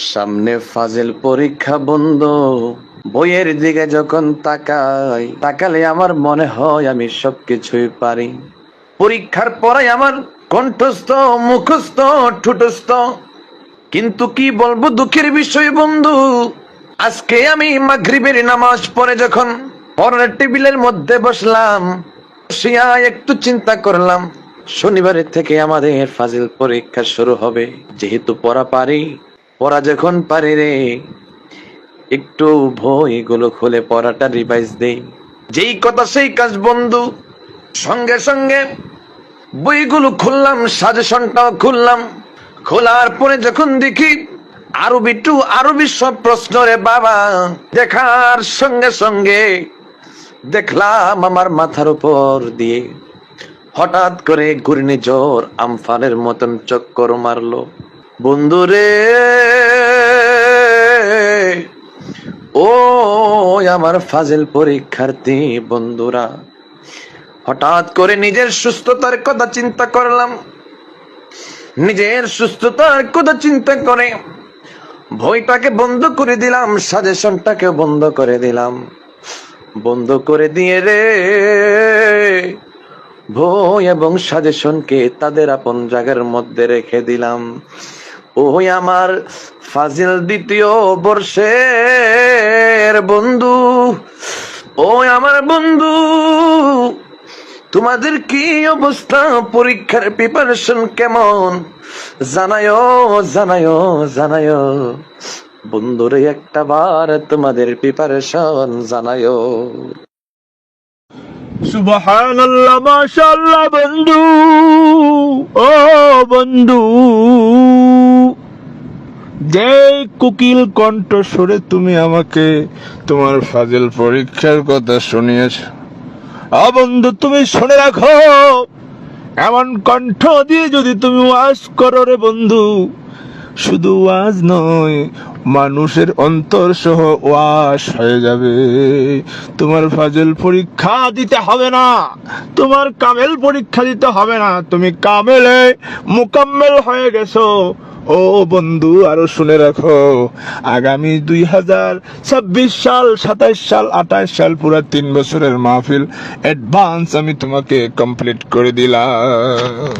সামনে ফাজিল পরীক্ষা বন্ধু, বইয়ের দিকে যখন তাকালে আমার মনে হয় আমি সবকিছুই পারি। পরীক্ষার পরে আমার কণ্ঠস্থ, মুখস্থ, ঠোঁটস্থ, কিন্তু কি বলবো দুঃখের বিষয় বন্ধু, আজকে আমি মাগরিবের নামাজ পড়ে যখন পড়ার টেবিলের মধ্যে বসলাম, বসিয়া একটু চিন্তা করলাম শনিবারের থেকে আমাদের ফাজিল পরীক্ষা শুরু হবে। যেহেতু পড়া যখন পারি রে, একটু বইগুলো খুলে পড়াটা রিভাইজ দেই। যেই কথা সেই কাজ বন্ধু, সঙ্গে সঙ্গে বইগুলো খুললাম, সাজেশনটাও খুললাম। খোলার পরে যখন দেখি আরবি সব প্রশ্ন রে বাবা, দেখার সঙ্গে সঙ্গে দেখলাম আমার মাথার উপর দিয়ে হঠাৎ করে ঘূর্ণিঝড় আমফানের মতন চক্কর মারলো বন্ধুরে। ও আমার ফাজিল পরীক্ষার্থী বন্ধুরা, হঠাৎ করে নিজের সুস্থতার কথা চিন্তা করলাম। নিজের সুস্থতার কথা চিন্তা করে বইটাকে বন্ধ করে দিলাম, সাজেশনটাকে বন্ধ করে দিলাম। বন্ধ করে দিয়ে রে বই এবং সাজেশনকে তাদের আপন জায়গার মধ্যে রেখে দিলাম। ওই আমার ফাজিল দ্বিতীয় বর্ষের বন্ধু, ওই আমার বন্ধু, তোমাদের কি অবস্থা? পরীক্ষার প্রিপারেশন কেমন? জানায়ো জানায়ো জানায়ো বন্ধুরে, একটা বার তোমাদের প্রিপারেশন জানায়ো। সুবহানাল্লাহ, মাশাআল্লাহ বন্ধু। ও বন্ধু, যে কোকিল কণ্ঠ সুরে তুমি আমাকে তোমার ফাজিল পরীক্ষার কথা শুনিয়েছ, বন্ধু তুমি শুনে রাখো, এমন কণ্ঠ দিয়ে যদি তুমি ওয়াজ করো রে বন্ধু, শুধু ওয়াজ নয়, মানুষের অন্তর সহ ওয়াজ হয়ে যাবে। তোমার ফাজিল পরীক্ষা দিতে হবে না, তোমার কামেল পরীক্ষা দিতে হবে না, তুমি কামেলে মুকাম্মেল হয়ে গেছো। ও বন্ধু, আরো শুনে রাখো, আগামী 2026 সাল, 27 সাল, 28 সাল, পুরা 3 বছরের মাহফিল অ্যাডভান্স আমি তোমাকে কমপ্লিট করে দিলাম।